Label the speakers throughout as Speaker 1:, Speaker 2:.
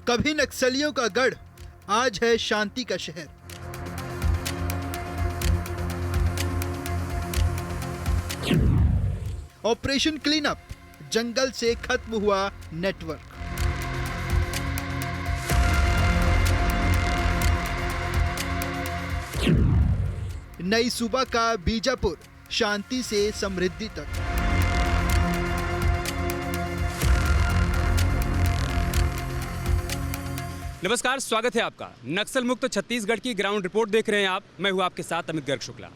Speaker 1: कभी नक्सलियों का गढ़, आज है शांति का शहर। ऑपरेशन क्लीन अप, जंगल से खत्म हुआ नेटवर्क। नई सूबा का बीजापुर, शांति से समृद्धि तक।
Speaker 2: नमस्कार, स्वागत है आपका नक्सल मुक्त छत्तीसगढ़ की ग्राउंड रिपोर्ट देख रहे हैं आप। मैं हूं आपके साथ अमित गर्ग शुक्ला।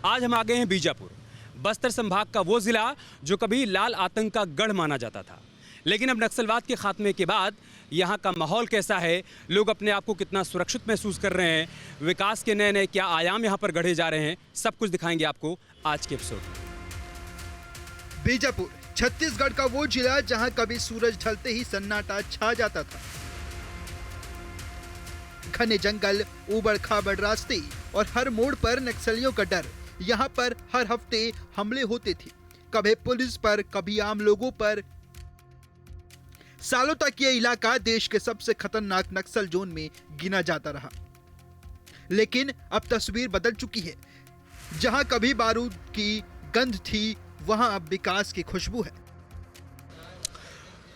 Speaker 2: आज हम आ गए हैं बीजापुर, बस्तर संभाग का वो जिला जो कभी लाल आतंक का गढ़ माना जाता था, लेकिन अब नक्सलवाद के खात्मे के बाद यहाँ का माहौल कैसा है, लोग अपने आप को कितना सुरक्षित महसूस कर रहे हैं, विकास के नए नए क्या आयाम यहाँ पर गढ़े जा रहे हैं, सब कुछ दिखाएंगे आपको आज के एपिसोड में।
Speaker 1: बीजापुर छत्तीसगढ़ का वो जिला जहां कभी सूरज ढलते ही सन्नाटा छा जाता था। घने जंगल, ऊबड़ खाबड़ रास्ते और हर मोड़ पर नक्सलियों का डर। यहाँ पर हर हफ्ते हमले होते थे, कभी पुलिस पर, कभी आम लोगों पर। सालों तक ये इलाका देश के सबसे खतरनाक नक्सल जोन में गिना जाता रहा। लेकिन अब तस्वीर बदल चुकी है। जहां कभी बारूद की गंध थी, वहां अब विकास की खुशबू है।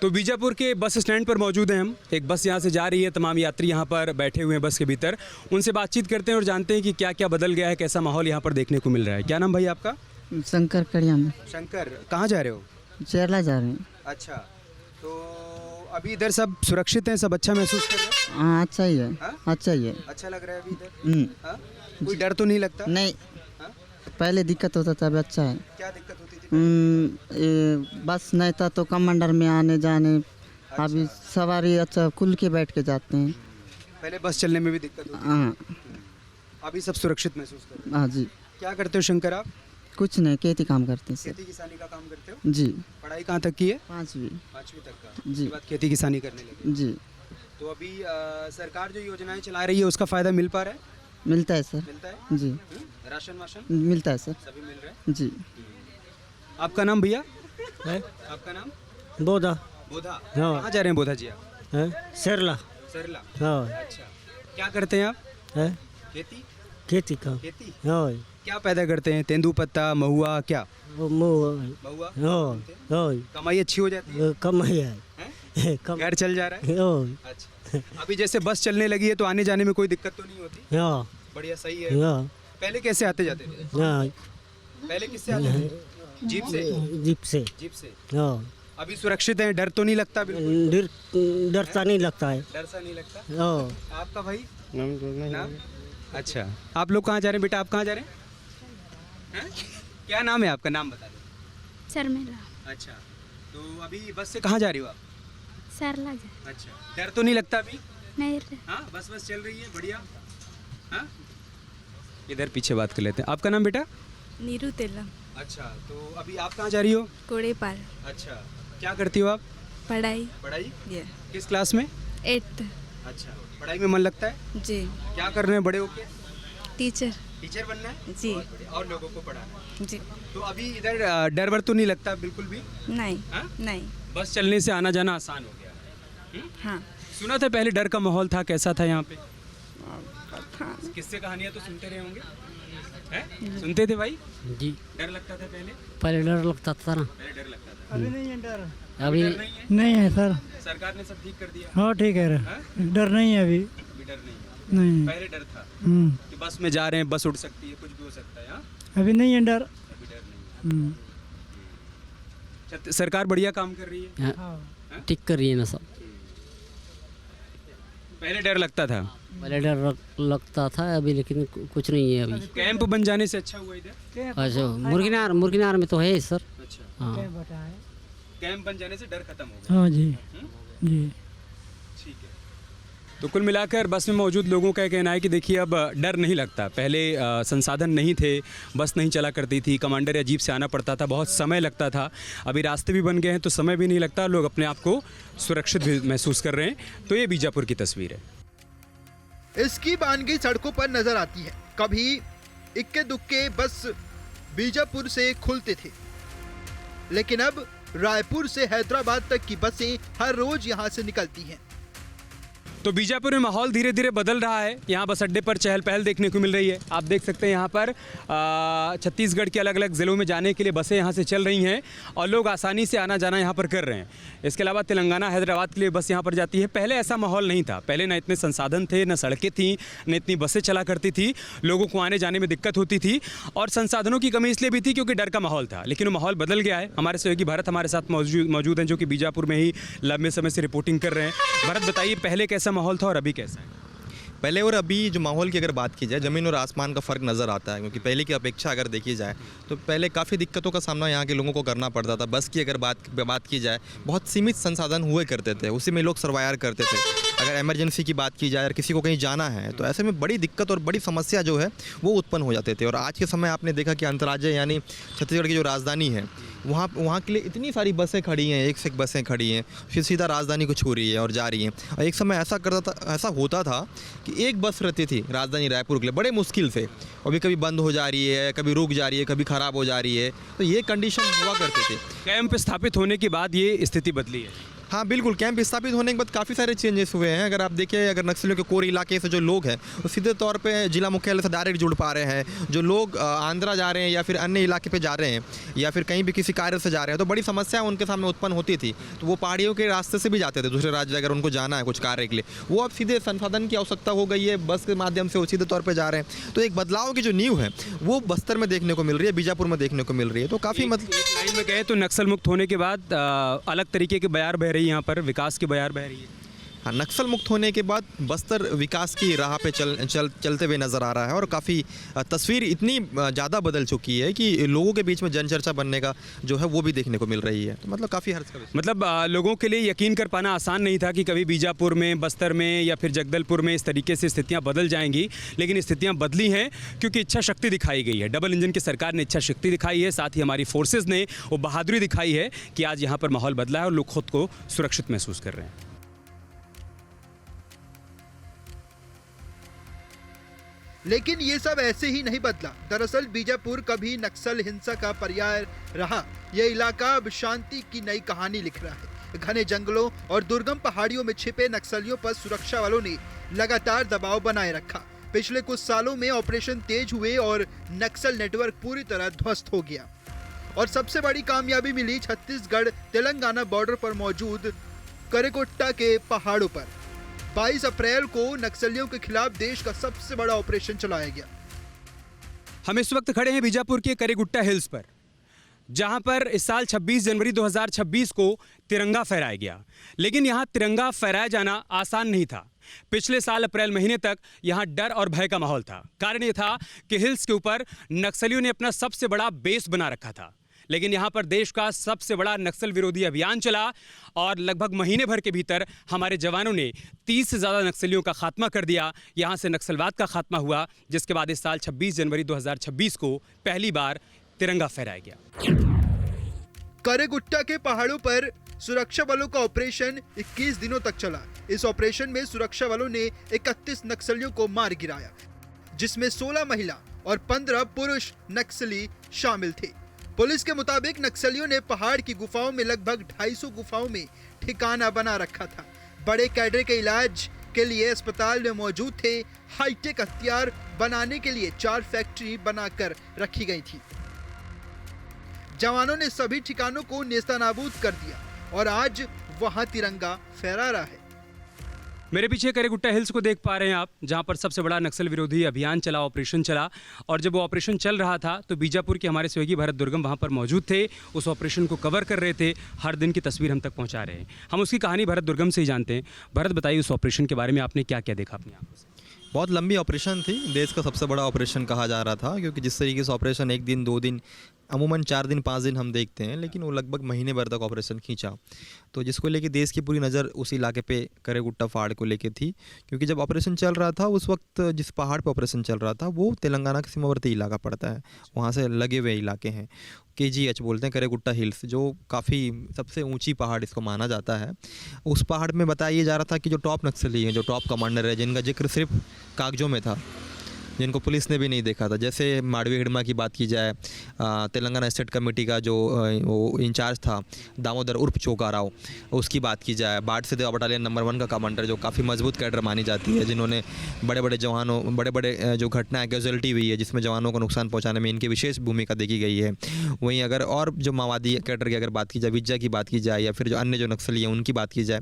Speaker 2: तो बीजापुर के बस स्टैंड पर मौजूद हैं हम। एक बस यहाँ से जा रही है, तमाम यात्री यहाँ पर बैठे हुए हैं बस के भीतर। उनसे बातचीत करते हैं और जानते हैं कि क्या क्या बदल गया है, कैसा माहौल यहाँ पर देखने को मिल रहा है। क्या नाम भाई आपका?
Speaker 3: शंकर कड़ियाम।
Speaker 2: शंकर, कहाँ जा रहे हो?
Speaker 3: चेरला जा रहे हैं।
Speaker 2: अच्छा, तो अभी इधर सब सुरक्षित हैं, सब अच्छा महसूस कर रहे हो?
Speaker 3: हाँ, अच्छा ही है।
Speaker 2: हाँ?
Speaker 3: अच्छा ही है।
Speaker 2: अच्छा लग रहा है अभी इधर? हाँ? कोई डर तो नहीं लगता?
Speaker 3: नहीं,
Speaker 2: हाँ?
Speaker 3: पहले दिक्कत होता था, अभी अच्छा है।
Speaker 2: क्या दिक्कत होती थी?
Speaker 3: बस नहीं था तो कमांडर में आने जाने। अभी सवारी अच्छा खुल के बैठ के जाते हैं।
Speaker 2: पहले बस चलने में भी दिक्कत होती
Speaker 3: हाँ।
Speaker 2: थी, अभी सब सुरक्षित महसूस कर रहे हो?
Speaker 3: हाँ जी।
Speaker 2: क्या करते हो शंकर आप?
Speaker 3: कुछ नहीं, खेती काम करते हैं सर।
Speaker 2: खेती किसानी का काम करते हो?
Speaker 3: जी।
Speaker 2: पढ़ाई कहाँ तक की है?
Speaker 3: 5वीं।
Speaker 2: 5वीं तक का।
Speaker 3: जी।
Speaker 2: उसके बाद खेती किसानी करने लगे?
Speaker 3: जी।
Speaker 2: तो अभी सरकार जो योजनाएं चला रही है उसका फायदा मिल पा रहा है?
Speaker 3: मिलता है सर।
Speaker 2: मिलता है?
Speaker 3: जी।
Speaker 2: राशन वाशन
Speaker 3: मिलता है सर।
Speaker 2: सभी मिल रहा है?
Speaker 3: जी।
Speaker 2: आपका नाम भैया?
Speaker 4: है
Speaker 2: आपका नाम?
Speaker 4: बोधा।
Speaker 2: बोधा।
Speaker 4: हाँ।
Speaker 2: कहाँ जा रहे हैं बोधा जी आप?
Speaker 4: है सरला।
Speaker 2: सरला।
Speaker 4: हाँ
Speaker 2: अच्छा, क्या करते हैं आप?
Speaker 4: है
Speaker 2: खेती?
Speaker 4: खेती का।
Speaker 2: खेती
Speaker 4: हाँ
Speaker 2: क्या पैदा करते हैं? तेंदूपत्ता, महुआ, क्या?
Speaker 4: वो
Speaker 2: महुआ?
Speaker 4: हाँ हाँ
Speaker 2: कमाई अच्छी हो जाती है?
Speaker 4: कमाई है।
Speaker 2: हैं?
Speaker 4: कम
Speaker 2: घर चल जा रहा है?
Speaker 4: हाँ
Speaker 2: अच्छा, अभी जैसे बस चलने लगी है तो आने जाने में कोई दिक्कत तो नहीं होती?
Speaker 4: हाँ
Speaker 2: बढ़िया, सही है।
Speaker 4: हाँ
Speaker 2: पहले कैसे आते जाते थे?
Speaker 4: हाँ
Speaker 2: पहले किससे आते थे? जीप से?
Speaker 4: जीप से।
Speaker 2: जीप से।
Speaker 4: हाँ
Speaker 2: अभी सुरक्षित है, डर तो नहीं लगता? बिल्कुल
Speaker 4: डरता नहीं लगता है।
Speaker 2: डर सा नहीं लगता?
Speaker 4: हाँ।
Speaker 2: आपका भाई नाम? अच्छा, आप लोग कहाँ जा रहे हैं बेटा? आप कहाँ जा रहे हैं? क्या नाम है आपका? नाम बता दो।
Speaker 5: शर्मिला।
Speaker 2: अच्छा, तो अभी बस से कहाँ जा रही हो आप?
Speaker 5: सरला जा।
Speaker 2: अच्छा, डर तो नहीं लगता अभी?
Speaker 5: नहीं
Speaker 2: हाँ, बस चल रही है, बढ़िया। हाँ, इधर पीछे बात कर लेते हैं। आपका नाम बेटा?
Speaker 5: नीरू तेलम।
Speaker 2: अच्छा, तो अभी आप कहाँ जा रही हो?
Speaker 5: कोड़े पार।
Speaker 2: अच्छा, क्या करती हो आप?
Speaker 5: पढ़ाई।
Speaker 2: पढ़ाई?
Speaker 5: ये
Speaker 2: किस क्लास में?
Speaker 5: 8th।
Speaker 2: अच्छा, पढ़ाई में मन लगता है?
Speaker 5: जी।
Speaker 2: क्या कर रहे हैं बड़े होके?
Speaker 5: टीचर।
Speaker 2: टीचर बनना है?
Speaker 5: जी।
Speaker 2: बहुत बढ़िया। और लोगों को पढ़ाना है।
Speaker 5: जी।
Speaker 2: तो अभी इधर डर वर तो नहीं लगता बिल्कुल भी?
Speaker 5: नहीं।
Speaker 2: हाँ?
Speaker 5: नहीं।
Speaker 2: बस चलने से आना जाना आसान हो गया है।
Speaker 5: हाँ।
Speaker 2: सुना था पहले डर का माहौल था, कैसा था यहाँ पे?
Speaker 5: हाँ।
Speaker 2: किससे कहानियाँ तो सुनते रहे होंगे? हैं? सुनते थे भाई?
Speaker 4: जी।
Speaker 2: डर लगता था पहले?
Speaker 4: पहले डर लगता था ना।
Speaker 2: पहले डर लगता था।
Speaker 4: अभी
Speaker 2: डर
Speaker 4: नहीं
Speaker 2: नहीं है?
Speaker 4: नहीं है सर।
Speaker 2: सरकार ने सब ठीक कर दिया?
Speaker 4: हाँ ठीक है।
Speaker 2: हाँ?
Speaker 4: डर नहीं है अभी।
Speaker 2: अभी डर नहीं है?
Speaker 4: नहीं।
Speaker 2: पहले डर था
Speaker 4: हम्म।
Speaker 2: कि बस में जा रहे हैं, बस उड़ सकती है, कुछ भी हो सकता है। हाँ?
Speaker 4: अभी नहीं है डर।
Speaker 2: अभी डर नहीं है। सरकार बढ़िया काम कर रही है?
Speaker 4: हाँ ठीक कर रही है ना सब।
Speaker 2: पहले डर लगता था?
Speaker 4: पहले डर लगता था अभी, लेकिन कुछ नहीं है अभी।
Speaker 2: कैंप बन जाने से अच्छा हुआ इधर?
Speaker 4: अच्छा, मुर्गीनार में तो है सर।
Speaker 2: अच्छा,
Speaker 4: हाँ
Speaker 2: कैंप बन जाने से डर खत्म हो गया?
Speaker 4: हाँ जी जी।
Speaker 2: ठीक है। तो कुल मिलाकर बस में मौजूद लोगों का कहना है कि देखिए अब डर नहीं लगता। पहले संसाधन नहीं थे, बस नहीं चला करती थी, कमांडर या जीप से आना पड़ता था, बहुत समय लगता था। अभी रास्ते भी बन गए हैं तो समय भी नहीं लगता, लोग अपने आप को सुरक्षित भी महसूस कर रहे हैं। तो ये बीजापुर की तस्वीर है।
Speaker 1: इसकी बानगी सड़कों पर नजर आती है। कभी इक्के दुक्के बस बीजापुर से खुलते थे, लेकिन अब रायपुर से हैदराबाद तक की बसें हर रोज यहां से निकलती हैं।
Speaker 2: तो बीजापुर में माहौल धीरे धीरे बदल रहा है। यहाँ बस अड्डे पर चहल पहल देखने को मिल रही है। आप देख सकते हैं यहाँ पर छत्तीसगढ़ के अलग अलग ज़िलों में जाने के लिए बसें यहाँ से चल रही हैं और लोग आसानी से आना जाना यहाँ पर कर रहे हैं। इसके अलावा तेलंगाना हैदराबाद के लिए बस यहाँ पर जाती है। पहले ऐसा माहौल नहीं था। पहले ना इतने संसाधन थे, न सड़कें थीं, न इतनी बसें चला करती थी। लोगों को आने जाने में दिक्कत होती थी और संसाधनों की कमी इसलिए भी थी क्योंकि डर का माहौल था। लेकिन वो माहौल बदल गया है। हमारे सहयोगी भरत हमारे साथ मौजूद हैं जो कि बीजापुर में ही लंबे समय से रिपोर्टिंग कर रहे हैं। भरत बताइए, पहले कैसा माहौल था और अभी कैसा है?
Speaker 6: पहले और अभी जो माहौल की अगर बात की जाए, ज़मीन और आसमान का फ़र्क नज़र आता है। क्योंकि पहले की अपेक्षा अगर देखी जाए तो पहले काफ़ी दिक्कतों का सामना यहाँ के लोगों को करना पड़ता था। बस की अगर बात की जाए, बहुत सीमित संसाधन हुए करते थे, उसी में लोग सर्वाइव करते थे। अगर इमरजेंसी की बात की जाए और किसी को कहीं जाना है तो ऐसे में बड़ी दिक्कत और बड़ी समस्या जो है वो उत्पन्न हो जाते थे। और आज के समय आपने देखा कि अंतर्राज्य यानी छत्तीसगढ़ की जो राजधानी है वहाँ के लिए इतनी सारी बसें खड़ी हैं, एक से एक बसें खड़ी हैं, फिर सीधा राजधानी को छू रही है और जा रही हैं। और एक समय ऐसा होता था कि एक बस रहती थी राजधानी रायपुर के लिए बड़े मुश्किल से, अभी कभी बंद हो जा रही है, कभी रुक जा रही है, कभी ख़राब हो जा रही है। तो ये कंडीशन हुआ करते थे।
Speaker 2: कैंप स्थापित होने के बाद ये स्थिति बदली है।
Speaker 6: हाँ बिल्कुल, कैंप स्थापित होने के बाद काफ़ी सारे चेंजेस हुए हैं। अगर आप देखिए, अगर नक्सलियों के कोर इलाके से जो लोग हैं वो सीधे तौर पे जिला मुख्यालय से डायरेक्ट जुड़ पा रहे हैं। जो लोग आंध्रा जा रहे हैं या फिर अन्य इलाके पे जा रहे हैं या फिर कहीं भी किसी कार्य से जा रहे हैं तो बड़ी समस्या उनके सामने उत्पन्न होती थी। तो वो पहाड़ियों के रास्ते से भी जाते थे दूसरे राज्य अगर उनको जाना है कुछ कार्य के लिए। वो अब सीधे संसाधन की आवश्यकता हो गई है, बस के माध्यम से वो सीधे तौर पर जा रहे हैं। तो एक बदलाव की जो नींव है वो बस्तर में देखने को मिल रही है, बीजापुर में देखने को मिल रही है। तो काफ़ी
Speaker 2: लाइन में गए तो नक्सल मुक्त होने के बाद अलग तरीके की बयार बह रही है, यहाँ पर विकास की बयार बह रही है।
Speaker 6: हाँ, नक्सल मुक्त होने के बाद बस्तर विकास की राह पे चलते हुए नज़र आ रहा है और काफ़ी तस्वीर इतनी ज़्यादा बदल चुकी है कि लोगों के बीच में जनचर्चा बनने का जो है वो भी देखने को मिल रही है। तो मतलब काफ़ी हर्ष का विषय।
Speaker 2: मतलब लोगों के लिए यकीन कर पाना आसान नहीं था कि कभी बीजापुर में, बस्तर में या फिर जगदलपुर में इस तरीके से स्थितियाँ बदल जाएंगी। लेकिन स्थितियाँ बदली हैं क्योंकि इच्छा शक्ति दिखाई गई है। डबल इंजन की सरकार ने इच्छा शक्ति दिखाई है, साथ ही हमारी फोर्सेज ने वो बहादुरी दिखाई है कि आज यहाँ पर माहौल बदला है और लोग खुद को सुरक्षित महसूस कर रहे हैं।
Speaker 1: लेकिन ये सब ऐसे ही नहीं बदला। दरअसल बीजापुर कभी नक्सल हिंसा का पर्याय रहा। यह इलाका अब शांति की नई कहानी लिख रहा है। घने जंगलों और दुर्गम पहाड़ियों में छिपे नक्सलियों पर सुरक्षा वालों ने लगातार दबाव बनाए रखा। पिछले कुछ सालों में ऑपरेशन तेज हुए और नक्सल नेटवर्क पूरी तरह ध्वस्त हो गया। और सबसे बड़ी कामयाबी मिली छत्तीसगढ़ तेलंगाना बॉर्डर पर मौजूद करेगुट्टा के पहाड़ों पर। 22 अप्रैल को नक्सलियों के खिलाफ देश का सबसे बड़ा ऑपरेशन चलाया गया।
Speaker 2: हम इस वक्त खड़े हैं बीजापुर के करेगुट्टा हिल्स पर, जहां पर इस साल 26 जनवरी 2026 को तिरंगा फहराया गया। लेकिन यहां तिरंगा फहराया जाना आसान नहीं था। पिछले साल अप्रैल महीने तक यहां डर और भय का माहौल था। कारण यह था कि हिल्स के ऊपर नक्सलियों ने अपना सबसे बड़ा बेस बना रखा था। लेकिन यहाँ पर देश का सबसे बड़ा नक्सल विरोधी अभियान चला और लगभग महीने भर के भीतर हमारे जवानों ने 30 से ज़्यादा नक्सलियों का खात्मा कर दिया। यहाँ से नक्सलवाद का खात्मा हुआ, जिसके बाद इस साल 26 जनवरी 2026 को पहली बार तिरंगा फहराया गया।
Speaker 1: करेगुट्टा के पहाड़ों पर सुरक्षा बलों का ऑपरेशन 21 दिनों तक चला। इस ऑपरेशन में सुरक्षा बलों ने 31 नक्सलियों को मार गिराया, जिसमें 16 महिला और 15 पुरुष नक्सली शामिल थे। पुलिस के मुताबिक नक्सलियों ने पहाड़ की गुफाओं में लगभग 250 गुफाओं में ठिकाना बना रखा था। बड़े कैडर के इलाज के लिए अस्पताल में मौजूद थे। हाईटेक हथियार बनाने के लिए 4 फैक्ट्री बनाकर रखी गई थी। जवानों ने सभी ठिकानों को नेस्तनाबूद कर दिया और आज वहां तिरंगा फहरा रहा है।
Speaker 2: मेरे पीछे करेगुट्टा हिल्स को देख पा रहे हैं आप, जहां पर सबसे बड़ा नक्सल विरोधी अभियान चला, ऑपरेशन चला। और जब वो ऑपरेशन चल रहा था तो बीजापुर के हमारे सहयोगी भरत दुर्गम वहां पर मौजूद थे, उस ऑपरेशन को कवर कर रहे थे, हर दिन की तस्वीर हम तक पहुंचा रहे हैं। हम उसकी कहानी भरत दुर्गम से ही जानते हैं। भरत, बताइए उस ऑपरेशन के बारे में, आपने क्या क्या देखा अपनी आंखों से?
Speaker 6: बहुत लंबी ऑपरेशन थी, देश का सबसे बड़ा ऑपरेशन कहा जा रहा था। क्योंकि जिस तरीके से ऑपरेशन 1 दिन 2 दिन, अमूमन 4 दिन 5 दिन हम देखते हैं, लेकिन वो लगभग महीने भर तक ऑपरेशन खींचा। तो जिसको लेके देश की पूरी नज़र उस इलाके पे करेगुट्टा पहाड़ को लेके थी। क्योंकि जब ऑपरेशन चल रहा था उस वक्त जिस पहाड़ पे ऑपरेशन चल रहा था वो तेलंगाना का सीमावर्ती इलाका पड़ता है, वहाँ से लगे हुए इलाके हैं। KGH बोलते हैं, करेगुट्टा हिल्स, जो काफ़ी सबसे ऊंची पहाड़ इसको माना जाता है। उस पहाड़ में बताया जा रहा था कि जो टॉप नक्सली हैं, जो टॉप कमांडर है, जिनका जिक्र सिर्फ कागजों में था, जिनको पुलिस ने भी नहीं देखा था। जैसे माडवी हिडमा की बात की जाए, तेलंगाना स्टेट कमेटी का जो वो इंचार्ज था दामोदर उर्फ चोका राव, उसकी बात की जाए, बाट से देवा बटालियन नंबर 1 का कमांडर जो काफ़ी मजबूत कैडर मानी जाती है, जिन्होंने बड़े बड़े जवानों बड़े जो घटनाएं कैजुअलिटी हुई है जिसमें जवानों को नुकसान पहुंचाने में इनकी विशेष भूमिका देखी गई है। वहीं अगर और जो माओवादी कैडर की अगर बात की जाए, विज्जा की बात की जाए या फिर जो अन्य जो नक्सली हैं उनकी बात की जाए,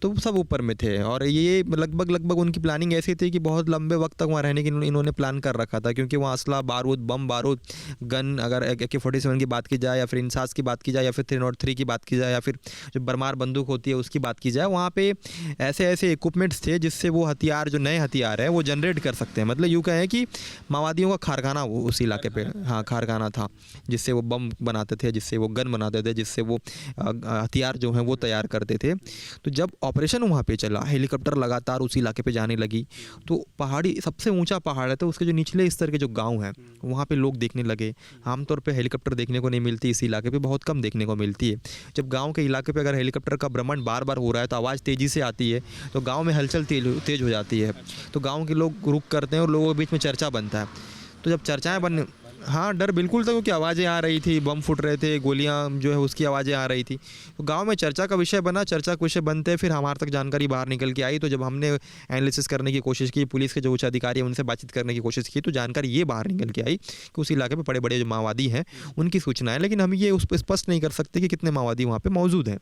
Speaker 6: तो सब ऊपर में थे। और ये लगभग उनकी प्लानिंग ऐसी थी कि बहुत लंबे वक्त तक वहाँ रहने की इन्होंने प्लान कर रखा था, क्योंकि वहाँ असला, बारूद, बम बारूद, गन, अगर AK-47 की बात की जाए या फिर इंसास की बात की जाए या फिर 303 की बात की जाए या फिर जो बरमार बंदूक होती है उसकी बात की जाए, वहाँ पे ऐसे ऐसे इक्विपमेंट्स थे जिससे वो हथियार, जो नए हथियार है वो जनरेट कर सकते हैं। मतलब यूँ कहें कि माओवादियों का कारखाना वो उस इलाके पे, हाँ, कारखाना था, जिससे वो बम बनाते थे, जिससे वो गन बनाते थे, जिससे वो हथियार जो हैं वो तैयार करते थे। तो जब ऑपरेशन वहाँ पे चला, हेलीकॉप्टर लगातार उस इलाके पे जाने लगी, तो पहाड़ी, सबसे ऊंचा पहाड़ है, तो उसके जो निचले स्तर के जो गांव हैं वहाँ पे लोग देखने लगे। आमतौर पे हेलीकॉप्टर देखने को नहीं मिलती इस इलाके पे, बहुत कम देखने को मिलती है। जब गांव के इलाके पे अगर हेलीकॉप्टर का भ्रमण बार बार हो रहा है तो आवाज़ तेज़ी से आती है, तो गाँव में हलचल तेज हो जाती है, तो गाँव के लोग रुक करते हैं और लोगों के बीच में चर्चा बनता है। तो जब चर्चाएँ बन, हाँ, डर बिल्कुल था, क्योंकि आवाज़ें आ रही थी, बम फूट रहे थे, गोलियां जो है उसकी आवाज़ें आ रही थी, तो गांव में चर्चा का विषय बना। चर्चा का विषय बनते फिर हमारे तक जानकारी बाहर निकल के आई। तो जब हमने एनालिसिस करने की कोशिश की, पुलिस के जो उच्च अधिकारी हैं उनसे बातचीत करने की कोशिश की, तो जानकारी ये बाहर निकल के आई कि उस इलाके में बड़े बड़े जो माओवादी हैं उनकी सूचना है, लेकिन हम ये उस पर स्पष्ट नहीं कर सकते कि कितने माओवादी वहाँ पर मौजूद हैं।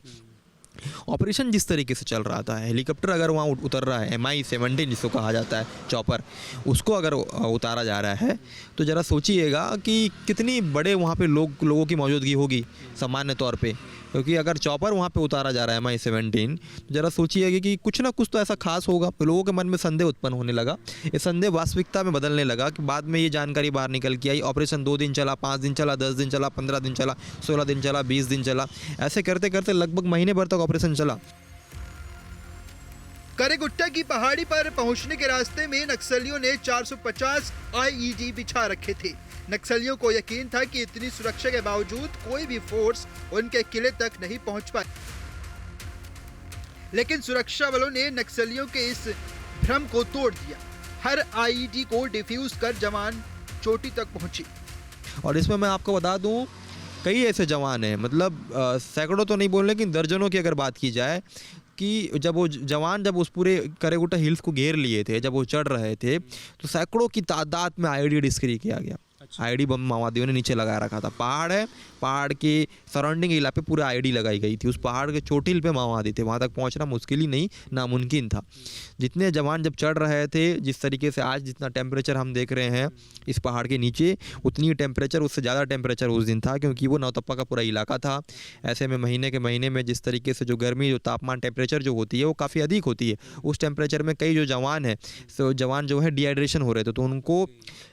Speaker 6: ऑपरेशन जिस तरीके से चल रहा था, हेलीकॉप्टर अगर वहाँ उतर रहा है, MI-17 जिसको कहा जाता है, चॉपर, उसको अगर उतारा जा रहा है, तो ज़रा सोचिएगा कि कितनी बड़े वहाँ पे लोगों की मौजूदगी होगी सामान्य तौर पे। क्योंकि अगर चॉपर वहाँ पे उतारा जा रहा है MI-17, तो ज़रा सोचिएगा कि कुछ ना कुछ तो ऐसा खास होगा। लोगों के मन में संदेह उत्पन्न होने लगा, ये संदेह वास्तविकता में बदलने लगा कि बाद में ये जानकारी बाहर निकल के आई। ऑपरेशन 2 दिन चला, 5 दिन चला, 10 दिन चला, 15 दिन चला, 16 दिन चला, 20 दिन चला, ऐसे करते करते लगभग महीने भर तक ऑपरेशन चला।
Speaker 1: करेगुट्टा की पहाड़ी पर पहुंचने के रास्ते में नक्सलियों ने 450 IED बिछा रखे थे। नक्सलियों को यकीन था कि इतनी सुरक्षा के बावजूद कोई भी फोर्स उनके किले तक नहीं पहुंच पाए, लेकिन सुरक्षा बलों ने नक्सलियों के इस भ्रम को तोड़ दिया। हर IED को डिफ्यूज कर जवान चोटी तक पहुंचे।
Speaker 6: और इसमें मैं आपको बता दूं, कई ऐसे जवान हैं, मतलब सैकड़ों तो नहीं बोल, लेकिन दर्जनों की अगर बात की जाए, कि जब वो जवान जब उस पूरे करेगुट्टा हिल्स को घेर लिए थे, जब वो चढ़ रहे थे, तो सैकड़ों की तादाद में IED डिस्क्री किया गया। IED बम माओवादियों ने नीचे लगा रखा था। पहाड़ है, पहाड़ के सराउंडिंग इलाके पूरा IED लगाई गई थी। उस पहाड़ के चोटिल पे माओवादी थे, वहाँ तक पहुँचना मुश्किल ही नहीं, नामुमकिन था। जितने जवान जब चढ़ रहे थे, जिस तरीके से आज जितना टेम्परेचर हम देख रहे हैं इस पहाड़ के नीचे, उतनी टेम्परेचर, उससे ज़्यादा टेम्परेचर उस दिन था, क्योंकि वो नौतप्पा का पूरा इलाका था। ऐसे में महीने के महीने में जिस तरीके से जो गर्मी, जो तापमान, टेम्परेचर जो होती है वो काफ़ी अधिक होती है। उस टेम्परेचर में कई जो जवान है, तो जवान जो है डिहाइड्रेशन हो रहे थे, तो उनको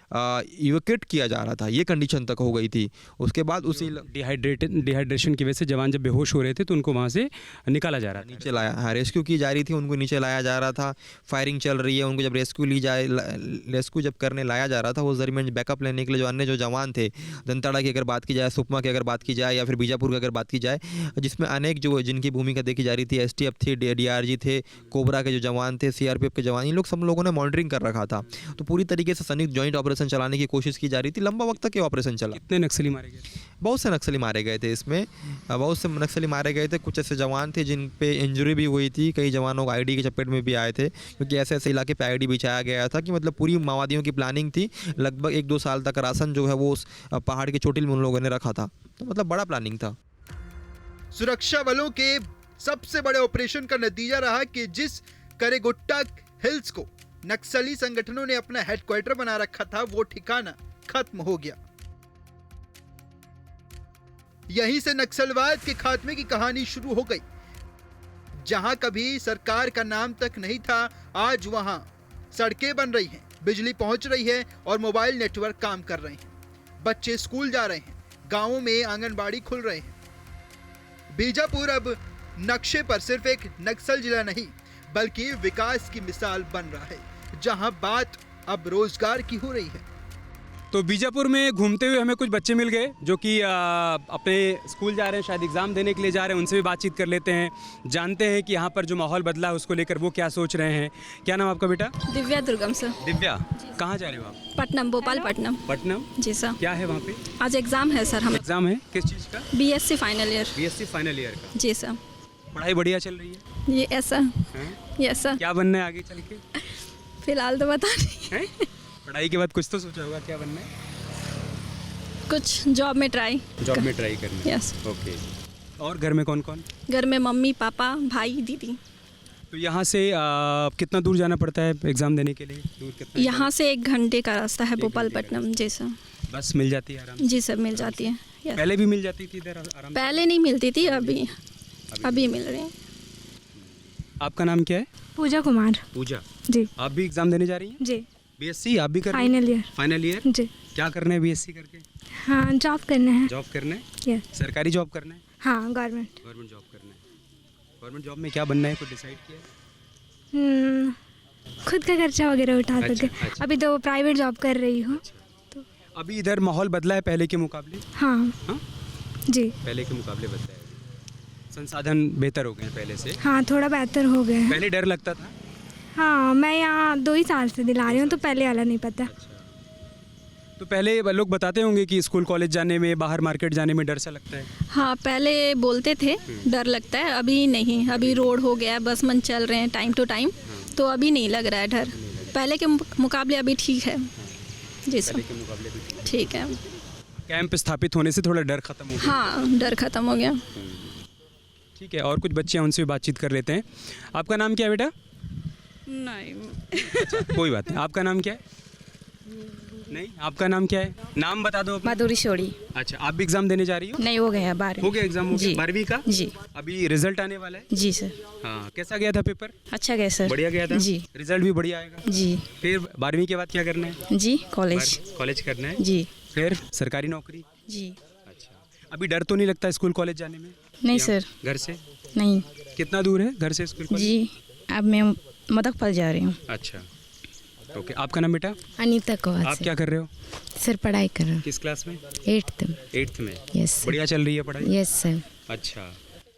Speaker 6: इवैक्यूएट किया जा रहा था, ये कंडीशन तक हो गई थी। उसके बाद उसी
Speaker 2: डिहाइड्रेशन की वजह से जवान जब बेहोश हो रहे थे तो उनको वहाँ से निकाला जा रहा था,
Speaker 6: नीचे लाया, हाँ, रेस्क्यू की जा रही थी, उनको नीचे लाया जा रहा था। फायरिंग चल रही है, उनको जब रेस्क्यू जब करने लाया जा रहा था, उस दरमियान बैकअप लेने के लिए जो अन्य जो जवान थे, दंताड़ा की अगर बात की जाए, सुकमा की अगर बात की जाए, या फिर बीजापुर की अगर बात की जाए, जिसमें अनेक जो जिनकी भूमिका देखी जा रही थी, STF थे, DRG थे, कोबरा के जो जवान थे, CRPF के जवान, इन लोग सब लोगों ने मॉनिटरिंग कर रखा था। तो पूरी तरीके से संयुक्त जॉइंट ऑपरेशन चलाने की कोशिश की जा रही थी। लंबा वक्त तक ये ऑपरेशन चला।
Speaker 2: कितने नक्सली मारे गए?
Speaker 6: बहुत से नक्सली मारे गए थे इसमें, बहुत से नक्सली मारे गए थे। कुछ ऐसे जवान थे जिन पे इंजरी भी हुई थी, कई जवानों को IED के चपेट में भी आए थे, क्योंकि ऐसे ऐसे इलाके पे IED बिछाया गया था कि मतलब पूरी माओवादियों की प्लानिंग थी। लगभग 1-2 साल तक राशन जो है वो उस पहाड़ के चोटिल में उन लोगों ने रखा था, तो मतलब बड़ा प्लानिंग था।
Speaker 1: सुरक्षा बलों के सबसे बड़े ऑपरेशन का नतीजा रहा कि जिस करेगुट्टा हिल्स को नक्सली संगठनों ने अपना हेडक्वार्टर बना रखा था, वो ठिकाना खत्म हो गया। यहीं से नक्सलवाद के खात्मे की कहानी शुरू हो गई। जहां कभी सरकार का नाम तक नहीं था, आज वहां सड़कें बन रही हैं, बिजली पहुंच रही है और मोबाइल नेटवर्क काम कर रहे हैं। बच्चे स्कूल जा रहे हैं, गांवों में आंगनबाड़ी खुल रहे हैं। बीजापुर अब नक्शे पर सिर्फ एक नक्सल जिला नहीं, बल्कि विकास की मिसाल बन रहा है, जहां बात अब रोजगार की हो रही है।
Speaker 2: तो बीजापुर में घूमते हुए हमें कुछ बच्चे मिल गए जो कि अपने स्कूल जा रहे हैं, शायद एग्ज़ाम देने के लिए जा रहे हैं। उनसे भी बातचीत कर लेते हैं, जानते हैं कि यहाँ पर जो माहौल बदला है उसको लेकर वो क्या सोच रहे हैं। क्या नाम आपका बेटा?
Speaker 5: दिव्या दुर्गम सर।
Speaker 2: दिव्या, कहाँ जा रहे हो आप?
Speaker 5: Putnam, Bhopal Putnam.
Speaker 2: पटनम?
Speaker 5: जी सर।
Speaker 2: क्या है वहाँ पे?
Speaker 5: आज एग्ज़ाम है सर। हम
Speaker 2: एग्ज़ाम है, किस चीज़ का?
Speaker 5: BSc final year.
Speaker 2: BSc final year का।
Speaker 5: जी सर।
Speaker 2: पढ़ाई बढ़िया चल रही है?
Speaker 5: ये ऐसा।
Speaker 2: हैं?
Speaker 5: Yes sir.
Speaker 2: क्या बनना है आगे चल के?
Speaker 5: फिलहाल तो बता नहीं।
Speaker 2: हैं? पढ़ाई के बाद कुछ तो सोचा होगा क्या बनना है?
Speaker 5: कुछ जॉब में ट्राई।
Speaker 2: जॉब में ट्राई करना है।
Speaker 5: यस।
Speaker 2: ओके। और घर में कौन कौन?
Speaker 5: घर में मम्मी पापा भाई दीदी।
Speaker 2: तो यहाँ से कितना दूर जाना पड़ता है एग्ज़ाम देने के लिए? दूर कितना?
Speaker 5: यहाँ से 1 घंटे का रास्ता है भोपाल
Speaker 2: घंटे का
Speaker 5: पटनम। जी सर।
Speaker 2: बस मिल जाती है आराम से?
Speaker 5: जी सर मिल जाती है। यस।
Speaker 2: पहले भी मिल जाती थी इधर आराम से?
Speaker 5: पहले नहीं मिलती थी, अभी मिल रही है।
Speaker 2: आपका नाम क्या है?
Speaker 7: पूजा कुमार।
Speaker 2: पूजा,
Speaker 7: जी
Speaker 2: आप भी एग्ज़ाम देने जा रही हैं?
Speaker 7: जी
Speaker 2: बीएससी आप भी कर रही हैं?
Speaker 7: Final year.
Speaker 2: Final year?
Speaker 7: जी
Speaker 2: क्या करना है बीएससी करके?
Speaker 7: हाँ जॉब करना है।
Speaker 2: जॉब करना है?
Speaker 7: यस।
Speaker 2: सरकारी जॉब करना है?
Speaker 7: हाँ गवर्नमेंट।
Speaker 2: गवर्नमेंट जॉब करना है। गवर्नमेंट जॉब में क्या बनना है, कुछ डिसाइड किया है?
Speaker 7: खुद का खर्चा वगैरह उठा
Speaker 2: अच्छा,
Speaker 7: सके।
Speaker 2: अच्छा।
Speaker 7: अभी तो प्राइवेट जॉब कर रही हूँ।
Speaker 2: अभी इधर माहौल बदला है पहले के मुकाबले?
Speaker 7: हाँ
Speaker 2: हाँ?
Speaker 7: जी
Speaker 2: पहले के मुकाबले बदला है, संसाधन बेहतर हो गए हैं पहले से?
Speaker 7: हाँ थोड़ा बेहतर हो गया है।
Speaker 2: पहले डर लगता था?
Speaker 7: हाँ मैं यहाँ 2 ही साल से दिला रही हूँ, तो पहले वाला नहीं पता।
Speaker 2: तो पहले लोग बताते होंगे कि स्कूल कॉलेज जाने में, बाहर मार्केट जाने में डर सा लगता है?
Speaker 5: हाँ पहले बोलते थे डर लगता है, अभी नहीं। अभी रोड हो गया, बस मन चल रहे हैं टाइम टू टाइम, तो अभी नहीं लग रहा है डर। पहले के मुकाबले अभी ठीक है। जी सर
Speaker 2: के मुकाबले भी
Speaker 5: ठीक है।
Speaker 2: कैंप स्थापित होने से थोड़ा डर खत्म हो गया?
Speaker 5: हाँ डर खत्म हो गया।
Speaker 2: ठीक है, और कुछ बच्चे हैं उनसे भी बातचीत कर लेते हैं। आपका नाम क्या है बेटा?
Speaker 5: नहीं
Speaker 2: कोई बात नहीं। आपका नाम क्या है? नहीं, आपका नाम क्या है? नाम बता दो अपना।
Speaker 8: माधुरी शोड़ी।
Speaker 2: अच्छा, आप भी एग्जाम देने जा रही हो?
Speaker 8: नहीं हो गया 12।
Speaker 2: हो गया एग्जाम? हो
Speaker 8: जी।
Speaker 2: गया 12वीं का?
Speaker 8: जी
Speaker 2: अभी रिजल्ट आने वाला है?
Speaker 8: जी सर।
Speaker 2: हाँ, कैसा गया था पेपर?
Speaker 8: अच्छा गया सर।
Speaker 2: बढ़िया गया था?
Speaker 8: जी
Speaker 2: रिजल्ट भी बढ़िया आएगा?
Speaker 8: जी
Speaker 2: फिर 12वीं के बाद क्या करना है?
Speaker 8: जी कॉलेज।
Speaker 2: कॉलेज करना है?
Speaker 8: जी
Speaker 2: फिर सरकारी नौकरी?
Speaker 8: जी।
Speaker 2: अच्छा, अभी डर तो नहीं लगता स्कूल कॉलेज जाने में?
Speaker 8: नहीं
Speaker 2: या
Speaker 8: सर।
Speaker 2: घर से?
Speaker 8: नहीं।
Speaker 2: कितना दूर है घर से स्कूल कॉलेज?
Speaker 8: जी अब मैं मदकपल जा रही हूँ।
Speaker 2: अच्छा, ओके। आपका नाम बेटा?
Speaker 8: अनीता
Speaker 2: आप
Speaker 8: कौर।
Speaker 2: क्या कर रहे हो?
Speaker 8: सर पढ़ाई कर रहा हूँ।
Speaker 2: किस क्लास में?
Speaker 8: 8th में।
Speaker 2: 8th में?
Speaker 8: Yes sir.
Speaker 2: बढ़िया चल रही है पढ़ाई?
Speaker 8: Yes sir.
Speaker 2: अच्छा,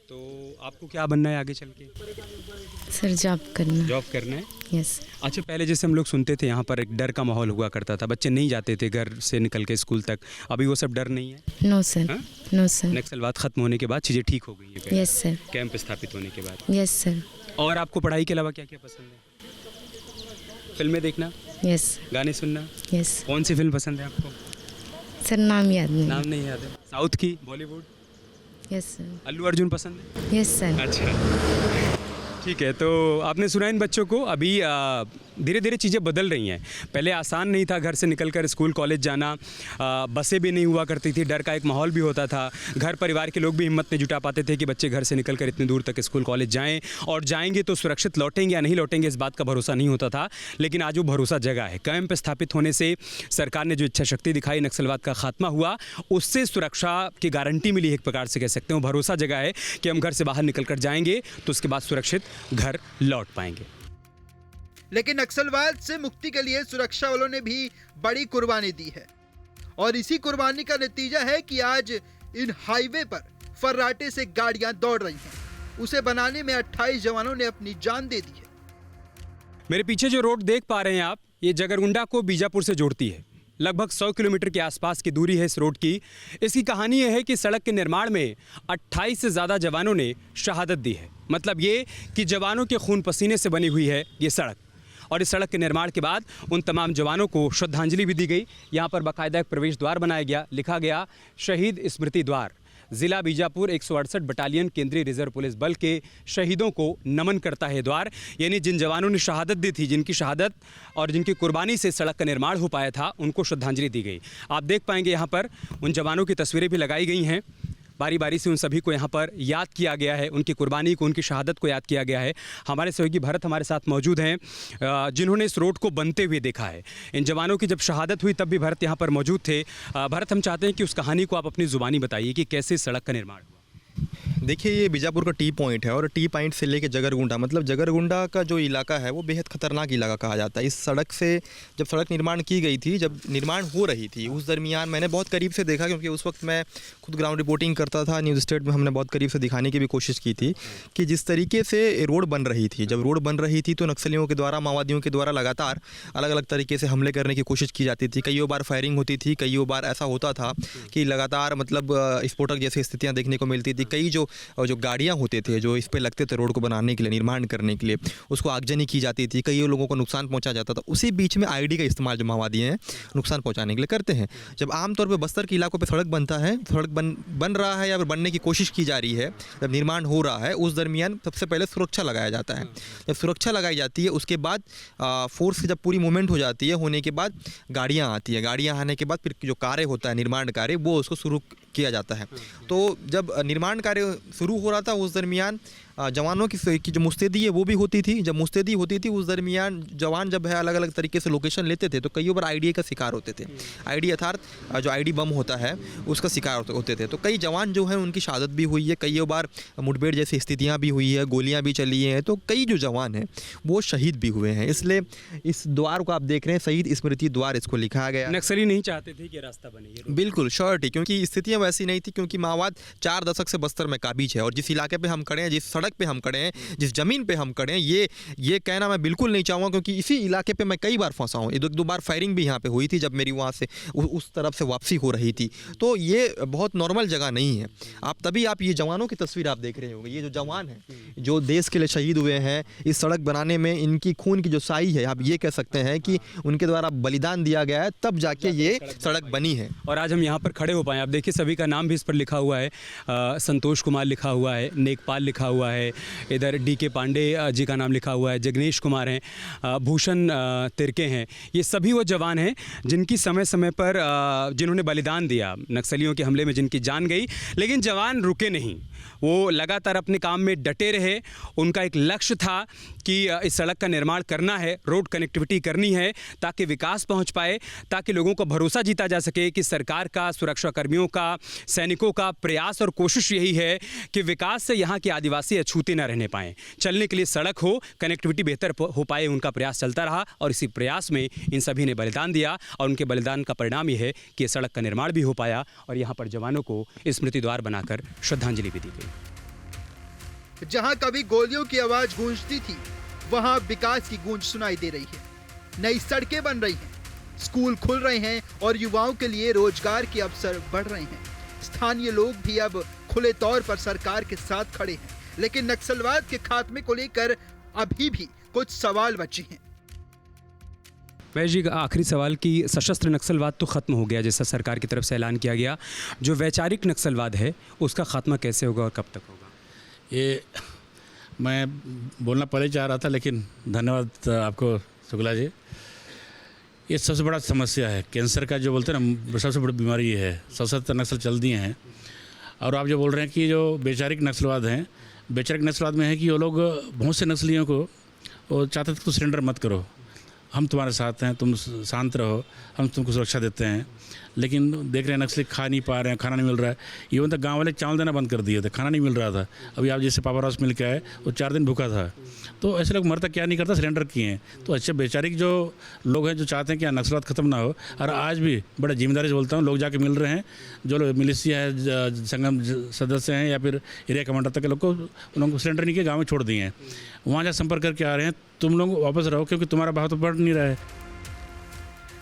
Speaker 2: तो आपको क्या बनना है आगे चल के?
Speaker 8: सर जॉब करना।
Speaker 2: जॉब करना है?
Speaker 8: यस।
Speaker 2: अच्छा, पहले जैसे हम लोग सुनते थे यहाँ पर एक डर का माहौल हुआ करता था, बच्चे नहीं जाते थे घर से निकल के स्कूल तक, अभी वो सब डर नहीं है?
Speaker 8: No sir.
Speaker 2: हाँ?
Speaker 8: No sir.
Speaker 2: नक्सलवाद खत्म होने के बाद चीज़ें ठीक हो गई हैं?
Speaker 8: Yes sir.
Speaker 2: कैंप स्थापित होने के बाद?
Speaker 8: Yes sir.
Speaker 2: और आपको पढ़ाई के अलावा क्या क्या पसंद है? फिल्में देखना?
Speaker 8: यस।
Speaker 2: गाने सुनना?
Speaker 8: यस।
Speaker 2: कौन सी फिल्म पसंद है आपको?
Speaker 8: सर नाम याद नहीं।
Speaker 2: नाम नहीं याद है? साउथ की, बॉलीवुड?
Speaker 8: Yes sir.
Speaker 2: अल्लू अर्जुन पसंद है?
Speaker 8: Yes sir.
Speaker 2: अच्छा, ठीक है। तो आपने सुना इन बच्चों को, अभी धीरे धीरे चीज़ें बदल रही हैं। पहले आसान नहीं था घर से निकलकर स्कूल कॉलेज जाना, बसें भी नहीं हुआ करती थी, डर का एक माहौल भी होता था, घर परिवार के लोग भी हिम्मत नहीं जुटा पाते थे कि बच्चे घर से निकलकर इतनी दूर तक स्कूल कॉलेज जाएं, और जाएंगे तो सुरक्षित लौटेंगे या नहीं लौटेंगे इस बात का भरोसा नहीं होता था। लेकिन आज वो भरोसा जगा है। कैंप स्थापित होने से सरकार ने जो इच्छा शक्ति दिखाई, नक्सलवाद का खात्मा हुआ, उससे सुरक्षा की गारंटी मिली, एक प्रकार से कह सकते हो। भरोसा जगा है कि हम घर से बाहर निकल कर जाएंगे तो उसके बाद सुरक्षित घर लौट पाएंगे।
Speaker 1: लेकिन नक्सलवाद से मुक्ति के लिए सुरक्षा वालों ने भी बड़ी कुर्बानी दी है, और इसी कुर्बानी का नतीजा है कि आज इन हाईवे पर फर्राटे से गाड़ियां दौड़ रही हैं। उसे बनाने में 28 जवानों ने अपनी जान दे दी है।
Speaker 2: मेरे पीछे जो रोड देख पा रहे हैं आप, ये जगरगुंडा को बीजापुर से जोड़ती है। लगभग 100 किलोमीटर के आसपास की दूरी है इस रोड की। इसकी कहानी यह है कि सड़क के निर्माण में 28 से ज़्यादा जवानों ने शहादत दी है। मतलब ये कि जवानों के खून पसीने से बनी हुई है ये सड़क, और इस सड़क के निर्माण के बाद उन तमाम जवानों को श्रद्धांजलि भी दी गई। यहाँ पर बाकायदा एक प्रवेश द्वार बनाया गया, लिखा गया शहीद स्मृति द्वार। जिला बीजापुर 168 बटालियन केंद्रीय रिजर्व पुलिस बल के शहीदों को नमन करता है द्वार। यानी जिन जवानों ने शहादत दी थी, जिनकी शहादत और जिनकी कुर्बानी से सड़क का निर्माण हो पाया था, उनको श्रद्धांजलि दी गई। आप देख पाएंगे यहाँ पर उन जवानों की तस्वीरें भी लगाई गई हैं। बारी बारी से उन सभी को यहाँ पर याद किया गया है, उनकी कुर्बानी को, उनकी शहादत को याद किया गया है। हमारे सहयोगी भरत हमारे साथ मौजूद हैं, जिन्होंने इस रोड को बनते हुए देखा है। इन जवानों की जब शहादत हुई तब भी भरत यहाँ पर मौजूद थे। भरत, हम चाहते हैं कि उस कहानी को आप अपनी ज़ुबानी बताइए कि कैसे सड़क का निर्माण हुआ।
Speaker 6: देखिए ये बीजापुर का टी पॉइंट है और टी पॉइंट से लेके जगरगुंडा, मतलब जगरगुंडा का जो इलाका है वो बेहद खतरनाक इलाका कहा जाता है। इस सड़क से जब सड़क निर्माण की गई थी, जब निर्माण हो रही थी, उस दरमियान मैंने बहुत करीब से देखा, क्योंकि उस वक्त मैं खुद ग्राउंड रिपोर्टिंग करता था न्यूज़ स्टेट में। हमने बहुत करीब से दिखाने की भी कोशिश की थी कि जिस तरीके से रोड बन रही थी, जब रोड बन रही थी तो नक्सलियों के द्वारा, माओवादियों के द्वारा लगातार अलग अलग तरीके से हमले करने की कोशिश की जाती थी। कईयों बार फायरिंग होती थी, कईयों बार ऐसा होता था कि लगातार मतलब विस्फोटक जैसी स्थितियाँ देखने को मिलती थी। कई जो गाड़ियाँ होते थे जो इस पे लगते थे रोड को बनाने के लिए, निर्माण करने के लिए, उसको आगजनी की जाती थी, कई लोगों को नुकसान पहुंचा जाता था। उसी बीच में आईडी का इस्तेमाल जो माओवादी हैं नुकसान पहुंचाने के लिए करते हैं। जब आमतौर पे बस्तर के इलाकों पे सड़क बनता है, सड़क बन रहा है या फिर बनने की कोशिश की जा रही है, जब निर्माण हो रहा है, उस दरमियान सबसे पहले सुरक्षा लगाया जाता है। जब सुरक्षा लगाई जाती है उसके बाद फोर्स से जब पूरी मूवमेंट हो जाती है, होने के बाद गाड़ियाँ आती है। गाड़ियाँ आने के बाद फिर जो कार्य होता है, निर्माण कार्य, वो उसको शुरू किया जाता है। तो जब निर्माण कार्य शुरू हो रहा था उस दरमियान जवानों की जो मुस्तैदी है वो भी होती थी। जब मुस्तैदी होती थी उस दरमियान जवान जब है अलग अलग तरीके से लोकेशन लेते थे, तो कई बार आईडी का शिकार होते थे। आईडी अर्थात जो आईडी बम होता है उसका शिकार होते थे। तो कई जवान जो हैं उनकी शहादत भी हुई है, कई बार मुठभेड़ जैसी स्थितियाँ भी हुई है, गोलियाँ भी चली हैं। तो कई जो जवान हैं वो शहीद भी हुए हैं। इसलिए इस द्वार को आप देख रहे हैं, शहीद स्मृति द्वार इसको लिखा गया।
Speaker 2: नक्सली नहीं चाहते थे कि रास्ता बने, ये
Speaker 6: बिल्कुल श्योरिटी, क्योंकि स्थितियाँ वैसी नहीं थी, क्योंकि माओवाद 4 दशक से बस्तर में काबिज है। और जिस इलाके पे हम खड़े हैं, जिस सड़क पे हम खड़े हैं, जिस जमीन पे हम खड़े हैं, ये कहना मैं बिल्कुल नहीं चाहूँगा, क्योंकि इसी इलाके पे मैं कई बार फंसा हूँ। 2 बार फायरिंग भी यहाँ पे हुई थी जब मेरी वहाँ से उस तरफ से वापसी हो रही थी। तो ये बहुत नॉर्मल जगह नहीं है। तभी आप ये जवानों की तस्वीर आप देख रहे होंगे। ये जो जवान हैं जो देश के लिए शहीद हुए हैं, इस सड़क बनाने में इनकी खून की जो साई है, आप ये कह सकते हैं कि उनके द्वारा बलिदान दिया गया है, तब जाके ये सड़क बनी है।
Speaker 2: और आज हम यहाँ पर खड़े हो पाए। आप देखिए सभी का नाम भी इस पर लिखा हुआ है। संतोष कुमार लिखा हुआ है, नेकपाल लिखा हुआ है, इधर DK पांडे जी का नाम लिखा हुआ है, जगनेश कुमार हैं, भूषण तिरके हैं। ये सभी वो जवान हैं जिनकी समय समय पर जिन्होंने बलिदान दिया नक्सलियों के हमले में, जिनकी जान गई, लेकिन जवान रुके नहीं। वो लगातार अपने काम में डटे रहे। उनका एक लक्ष्य था कि इस सड़क का निर्माण करना है, रोड कनेक्टिविटी करनी है, ताकि विकास पहुंच पाए, ताकि लोगों को भरोसा जीता जा सके कि सरकार का, सुरक्षा कर्मियों का, सैनिकों का प्रयास और कोशिश यही है कि विकास से यहाँ के आदिवासी अछूते न रहने पाएँ। चलने के लिए सड़क हो, कनेक्टिविटी बेहतर हो पाए, उनका प्रयास चलता रहा। और इसी प्रयास में इन सभी ने बलिदान दिया और उनके बलिदान का परिणाम यह है कि सड़क का निर्माण भी हो पाया और यहाँ पर जवानों को स्मृति द्वार बनाकर श्रद्धांजलि भी दी गई।
Speaker 1: जहां कभी गोलियों की आवाज गूंजती थी, वहां विकास की गूंज सुनाई दे रही है। नई सड़कें बन रही हैं, स्कूल खुल रहे हैं और युवाओं के लिए रोजगार के अवसर बढ़ रहे हैं। स्थानीय लोग भी अब खुले तौर पर सरकार के साथ खड़े हैं, लेकिन नक्सलवाद के खात्मे को लेकर अभी भी कुछ सवाल बचे हैं।
Speaker 2: महेश जी, आखिरी सवाल की सशस्त्र नक्सलवाद तो ख़त्म हो गया जैसा सरकार की तरफ से ऐलान किया गया, जो वैचारिक नक्सलवाद है उसका खात्मा कैसे होगा और कब तक होगा?
Speaker 9: ये मैं बोलना पहले चाह रहा था, लेकिन धन्यवाद आपको शुक्ला जी। ये सबसे बड़ा समस्या है, कैंसर का जो बोलते हैं ना, सबसे बड़ी बीमारी ये है। सशस्त्र नक्सल चल दिए हैं। और आप जो बोल रहे हैं कि जो वैचारिक नक्सलवाद हैं, वैचारिक नक्सलवाद में है कि वो लोग बहुत से नस्लियों को वो चाहते थे, तो सरेंडर मत करो, हम तुम्हारे साथ हैं, तुम शांत रहो, हम तुमको सुरक्षा देते हैं। लेकिन देख रहे हैं नक्सली खा नहीं पा रहे हैं, खाना नहीं मिल रहा है। इवन तक गांव वाले चावल देना बंद कर दिए थे, खाना नहीं मिल रहा था। अभी आप जैसे पापा रॉस मिल के आए, वो 4 दिन भूखा था। तो ऐसे लोग मरता क्या नहीं करता, सरेंडर किए हैं। तो अच्छे बेचारिक जो लोग हैं जो चाहते हैं कि नक्सलवाद खत्म ना हो, और आज भी बड़ा जिम्मेदारी से बोलता हूँ, लोग जाके मिल रहे हैं, जो लोग मिलिशिया है, संगम सदस्य हैं या फिर एरिया कमांडर तक के लोग को, उन लोगों को सरेंडर नहीं किया, गाँव में छोड़ दिए हैं। वहाँ जा संपर्क करके आ रहे हैं, तुम लोग वापस रहो, क्योंकि तुम्हारा भाव तो बढ़ नहीं रहा है।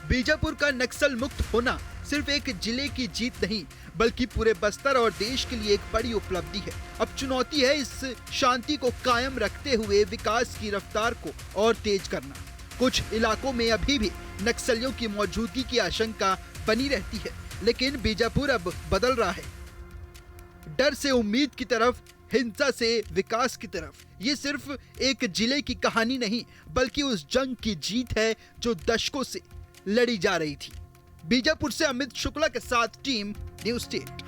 Speaker 1: बीजापुर का नक्सल मुक्त होना सिर्फ एक जिले की जीत नहीं, बल्कि पूरे बस्तर और देश के लिए एक बड़ी उपलब्धि है। अब चुनौती है इस शांति को कायम रखते हुए विकास की रफ्तार को और तेज करना। कुछ इलाकों में अभी भी नक्सलियों की मौजूदगी की आशंका बनी रहती है, लेकिन बीजापुर अब बदल रहा है, डर से उम्मीद की तरफ, हिंसा से विकास की तरफ। ये सिर्फ एक जिले की कहानी नहीं, बल्कि उस जंग की जीत है जो दशकों से लड़ी जा रही थी। बीजापुर से अमित शुक्ला के साथ टीम न्यूज़ स्टेट।